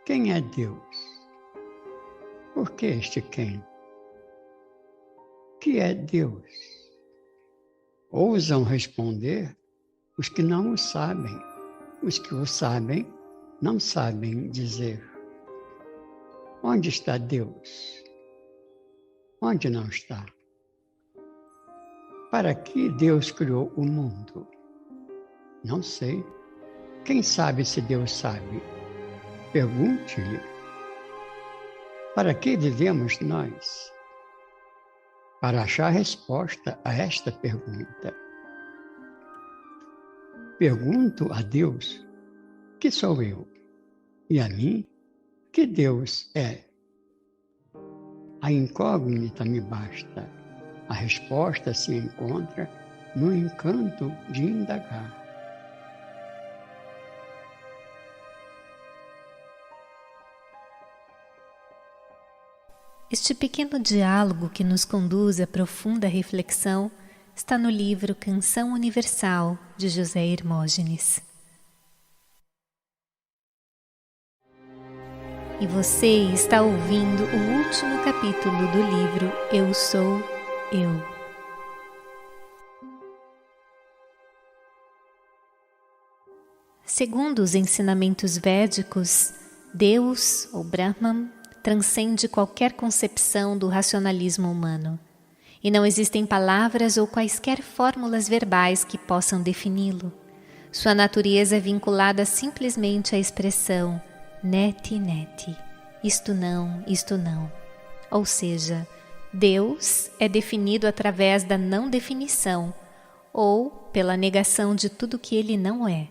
Quem é Deus? Por que este quem? Que é Deus? Ousam responder os que não o sabem. Os que o sabem não sabem dizer. Onde está Deus? Onde não está? Para que Deus criou o mundo? Não sei. Quem sabe se Deus sabe? Pergunte-lhe. Para que vivemos nós? Para achar resposta a esta pergunta. Pergunto a Deus, que sou eu? E a mim, que Deus é? A incógnita me basta. A resposta se encontra no encanto de indagar. Este pequeno diálogo que nos conduz à profunda reflexão está no livro Canção Universal, de José Hermógenes. E você está ouvindo o último capítulo do livro Eu Sou Eu. Segundo os ensinamentos védicos, Deus, ou Brahman, transcende qualquer concepção do racionalismo humano, e não existem palavras ou quaisquer fórmulas verbais que possam defini-lo. Sua natureza é vinculada simplesmente à expressão neti neti, isto não, ou seja, Deus é definido através da não definição ou pela negação de tudo que ele não é.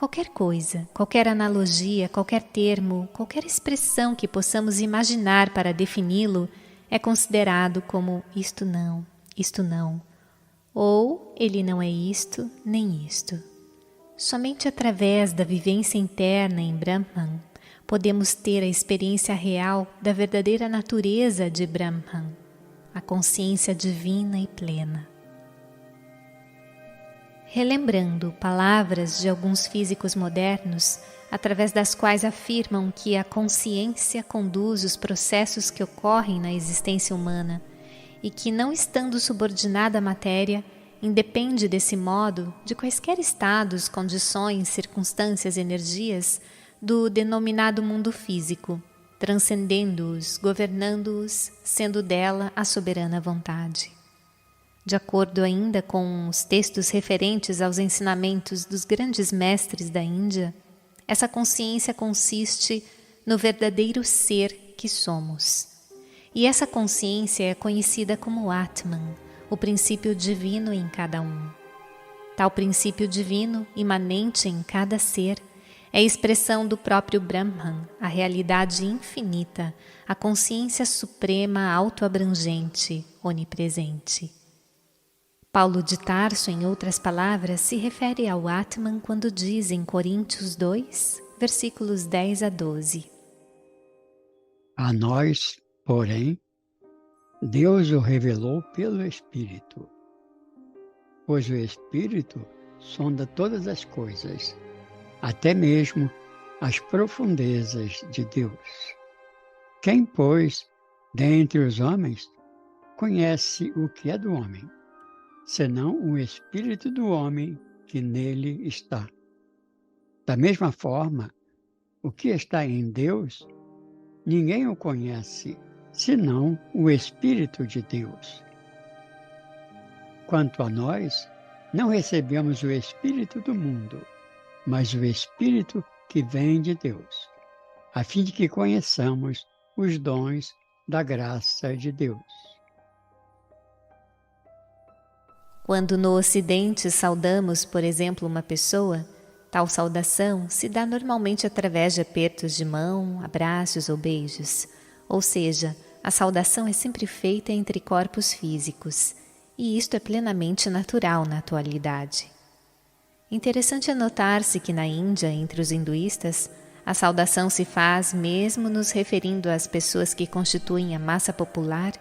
Qualquer coisa, qualquer analogia, qualquer termo, qualquer expressão que possamos imaginar para defini-lo é considerado como isto não, ou ele não é isto nem isto. Somente através da vivência interna em Brahman podemos ter a experiência real da verdadeira natureza de Brahman, a consciência divina e plena. Relembrando palavras de alguns físicos modernos, através das quais afirmam que a consciência conduz os processos que ocorrem na existência humana e que, não estando subordinada à matéria, independe desse modo de quaisquer estados, condições, circunstâncias, energias do denominado mundo físico, transcendendo-os, governando-os, sendo dela a soberana vontade. De acordo ainda com os textos referentes aos ensinamentos dos grandes mestres da Índia, essa consciência consiste no verdadeiro ser que somos. E essa consciência é conhecida como Atman, o princípio divino em cada um. Tal princípio divino, imanente em cada ser, é a expressão do próprio Brahman, a realidade infinita, a consciência suprema autoabrangente, onipresente. Paulo de Tarso, em outras palavras, se refere ao Atman quando diz em Coríntios 2, versículos 10 a 12. A nós, porém, Deus o revelou pelo Espírito, pois o Espírito sonda todas as coisas, até mesmo as profundezas de Deus. Quem, pois, dentre os homens, conhece o que é do homem, senão o Espírito do homem que nele está? Da mesma forma, o que está em Deus, ninguém o conhece, senão o Espírito de Deus. Quanto a nós, não recebemos o Espírito do mundo, mas o Espírito que vem de Deus, a fim de que conheçamos os dons da graça de Deus. Quando no Ocidente saudamos, por exemplo, uma pessoa, tal saudação se dá normalmente através de apertos de mão, abraços ou beijos. Ou seja, a saudação é sempre feita entre corpos físicos, e isto é plenamente natural na atualidade. Interessante é notar-se que na Índia, entre os hinduístas, a saudação se faz mesmo nos referindo às pessoas que constituem a massa popular,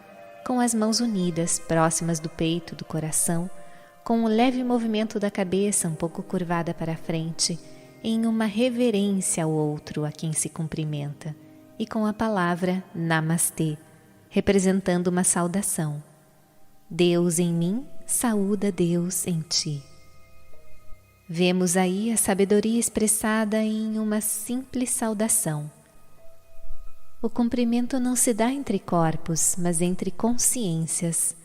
com as mãos unidas, próximas do peito, do coração, com um leve movimento da cabeça um pouco curvada para a frente em uma reverência ao outro a quem se cumprimenta, e com a palavra Namastê, representando uma saudação. Deus em mim saúda Deus em ti. Vemos aí a sabedoria expressada em uma simples saudação. O cumprimento não se dá entre corpos, mas entre consciências,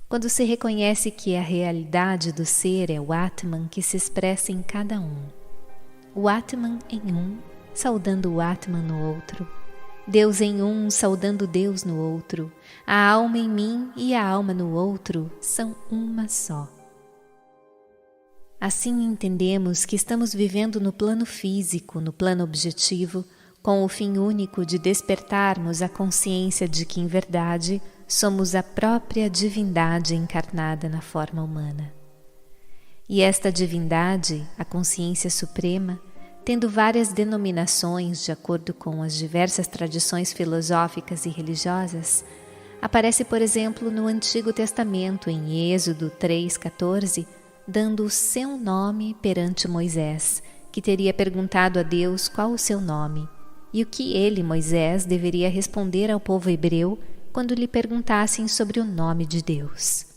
quando se reconhece que a realidade do ser é o Atman que se expressa em cada um. O Atman em um, saudando o Atman no outro. Deus em um, saudando Deus no outro. A alma em mim e a alma no outro são uma só. Assim entendemos que estamos vivendo no plano físico, no plano objetivo, com o fim único de despertarmos a consciência de que, em verdade, somos a própria divindade encarnada na forma humana. E esta divindade, a consciência suprema, tendo várias denominações de acordo com as diversas tradições filosóficas e religiosas, aparece, por exemplo, no Antigo Testamento, em Êxodo 3,14, dando o seu nome perante Moisés, que teria perguntado a Deus qual o seu nome, e o que ele, Moisés, deveria responder ao povo hebreu quando lhe perguntassem sobre o nome de Deus.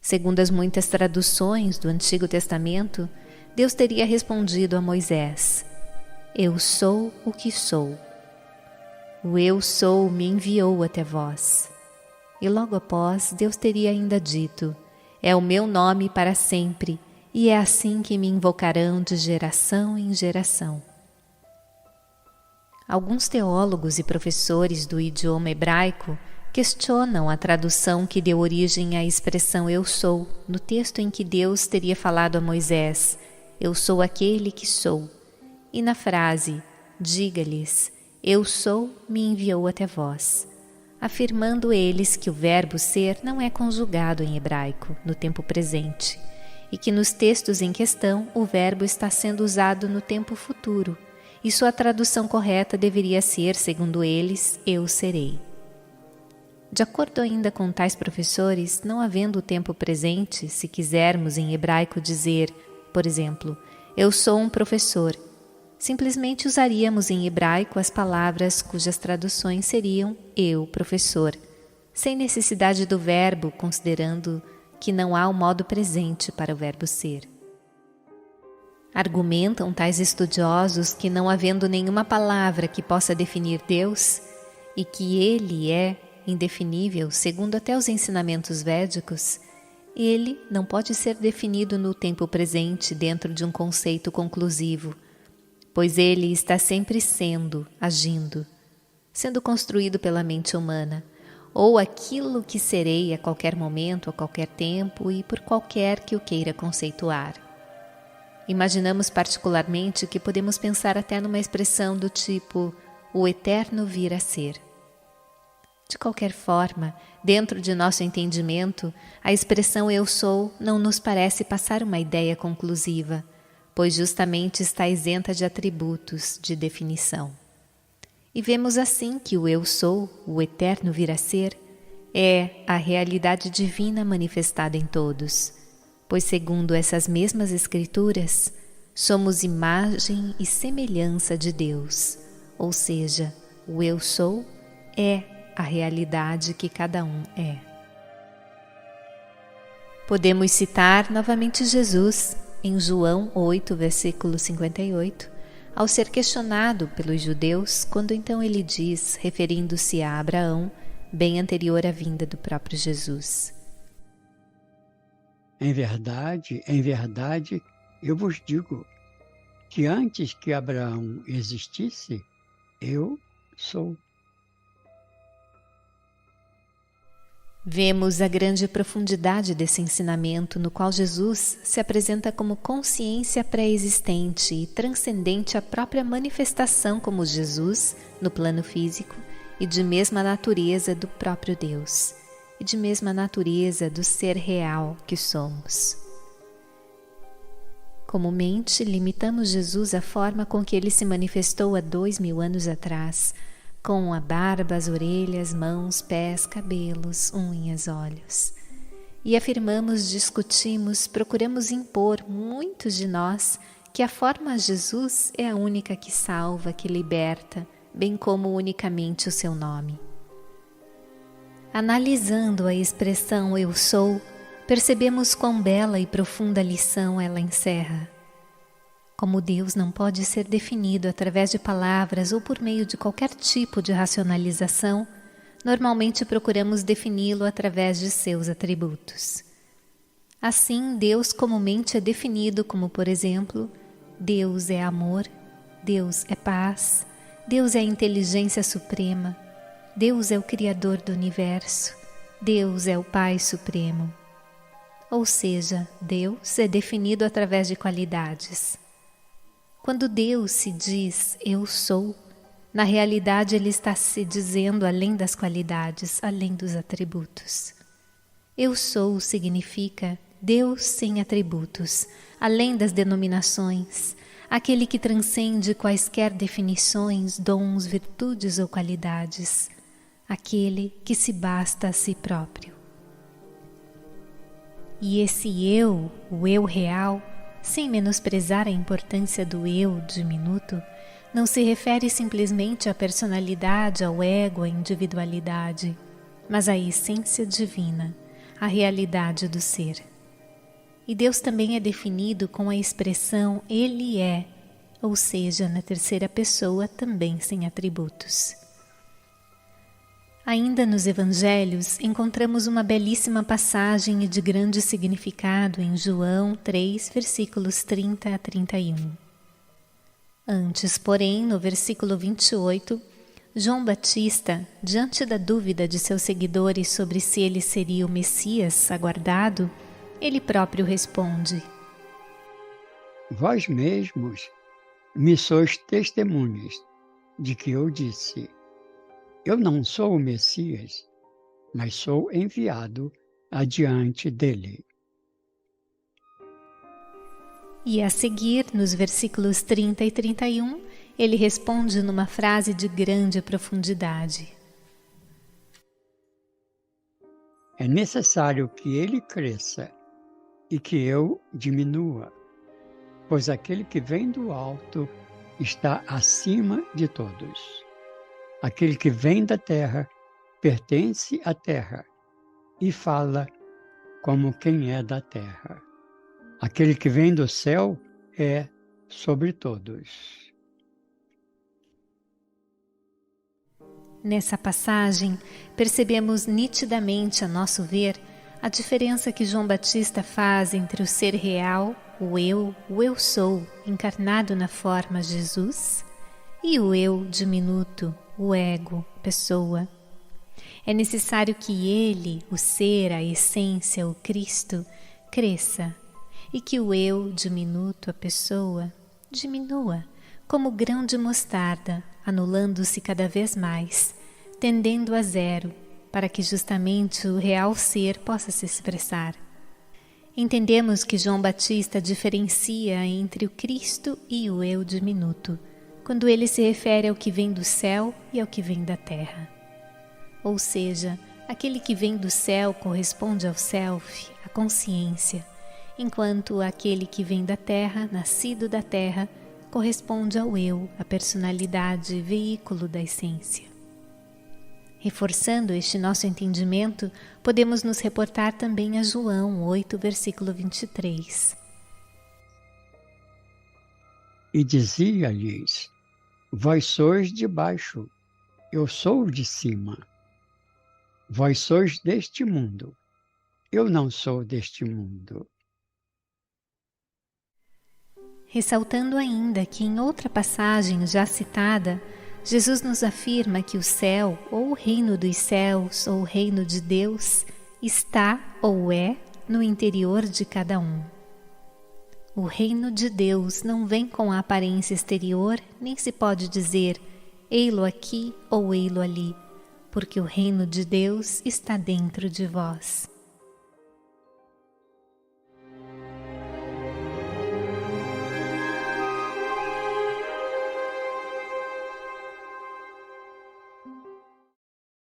Segundo as muitas traduções do Antigo Testamento, Deus teria respondido a Moisés: Eu sou o que sou. O Eu sou me enviou até vós. E logo após, Deus teria ainda dito: É o meu nome para sempre, e é assim que me invocarão de geração em geração. Alguns teólogos e professores do idioma hebraico questionam a tradução que deu origem à expressão Eu sou, no texto em que Deus teria falado a Moisés: Eu sou aquele que sou, e na frase Diga-lhes, Eu sou me enviou até vós, afirmando eles que o verbo ser não é conjugado em hebraico, no tempo presente, e que nos textos em questão o verbo está sendo usado no tempo futuro, e sua tradução correta deveria ser, segundo eles, Eu serei. De acordo ainda com tais professores, não havendo o tempo presente, se quisermos em hebraico dizer, por exemplo, Eu sou um professor, simplesmente usaríamos em hebraico as palavras cujas traduções seriam eu, professor, sem necessidade do verbo, considerando que não há um modo presente para o verbo ser. Argumentam tais estudiosos que, não havendo nenhuma palavra que possa definir Deus, e que Ele é indefinível, segundo até os ensinamentos védicos, Ele não pode ser definido no tempo presente dentro de um conceito conclusivo, pois Ele está sempre sendo, agindo, sendo construído pela mente humana, ou aquilo que serei a qualquer momento, a qualquer tempo e por qualquer que o queira conceituar. Imaginamos particularmente que podemos pensar até numa expressão do tipo o eterno vir a ser. De qualquer forma, dentro de nosso entendimento, a expressão eu sou não nos parece passar uma ideia conclusiva, pois justamente está isenta de atributos, de definição. E vemos assim que o eu sou, o eterno vir a ser, é a realidade divina manifestada em todos, pois segundo essas mesmas escrituras, somos imagem e semelhança de Deus, ou seja, o eu sou é a realidade que cada um é. Podemos citar novamente Jesus, em João 8, versículo 58, ao ser questionado pelos judeus, quando então ele diz, referindo-se a Abraão, bem anterior à vinda do próprio Jesus: Em verdade, eu vos digo que antes que Abraão existisse, eu sou. Vemos a grande profundidade desse ensinamento, no qual Jesus se apresenta como consciência pré-existente e transcendente à própria manifestação como Jesus, no plano físico, e de mesma natureza do próprio Deus, e de mesma natureza do ser real que somos. Comumente, limitamos Jesus à forma com que ele se manifestou há 2000 anos atrás, com a barba, as orelhas, mãos, pés, cabelos, unhas, olhos. E afirmamos, discutimos, procuramos impor, muitos de nós, que a forma Jesus é a única que salva, que liberta, bem como unicamente o seu nome. Analisando a expressão eu sou, percebemos quão bela e profunda lição ela encerra. Como Deus não pode ser definido através de palavras ou por meio de qualquer tipo de racionalização, normalmente procuramos defini-lo através de seus atributos. Assim, Deus comumente é definido como, por exemplo, Deus é amor, Deus é paz, Deus é a inteligência suprema, Deus é o Criador do universo, Deus é o Pai Supremo. Ou seja, Deus é definido através de qualidades. Quando Deus se diz eu sou, na realidade ele está se dizendo além das qualidades, além dos atributos. Eu sou significa Deus sem atributos, além das denominações, aquele que transcende quaisquer definições, dons, virtudes ou qualidades, aquele que se basta a si próprio. E esse eu, o eu real, sem menosprezar a importância do eu diminuto, não se refere simplesmente à personalidade, ao ego, à individualidade, mas à essência divina, à realidade do ser. E Deus também é definido com a expressão Ele é, ou seja, na terceira pessoa também sem atributos. Ainda nos Evangelhos, encontramos uma belíssima passagem de grande significado em João 3, versículos 30 a 31. Antes, porém, no versículo 28, João Batista, diante da dúvida de seus seguidores sobre se ele seria o Messias aguardado, ele próprio responde: Vós mesmos me sois testemunhas de que eu disse: eu não sou o Messias, mas sou enviado adiante dele. E a seguir, nos versículos 30 e 31, ele responde numa frase de grande profundidade: É necessário que ele cresça e que eu diminua, pois aquele que vem do alto está acima de todos. Aquele que vem da terra pertence à terra e fala como quem é da terra. Aquele que vem do céu é sobre todos. Nessa passagem, percebemos nitidamente, a nosso ver, a diferença que João Batista faz entre o ser real, o eu sou, encarnado na forma Jesus, e o eu diminuto, o ego, pessoa. É necessário que ele, o ser, a essência, o Cristo, cresça e que o eu diminuto, a pessoa, diminua, como grão de mostarda, anulando-se cada vez mais, tendendo a zero, para que justamente o real ser possa se expressar. Entendemos que João Batista diferencia entre o Cristo e o eu diminuto, quando ele se refere ao que vem do céu e ao que vem da terra. Ou seja, aquele que vem do céu corresponde ao self, à consciência, enquanto aquele que vem da terra, nascido da terra, corresponde ao eu, a personalidade, veículo da essência. Reforçando este nosso entendimento, podemos nos reportar também a João 8, versículo 23. E dizia-lhes: vós sois de baixo, eu sou de cima. Vós sois deste mundo, eu não sou deste mundo. Ressaltando ainda que em outra passagem já citada, Jesus nos afirma que o céu, ou o reino dos céus, ou o reino de Deus, está ou é no interior de cada um. O reino de Deus não vem com a aparência exterior, nem se pode dizer ei-lo aqui ou ei-lo ali, porque o reino de Deus está dentro de vós.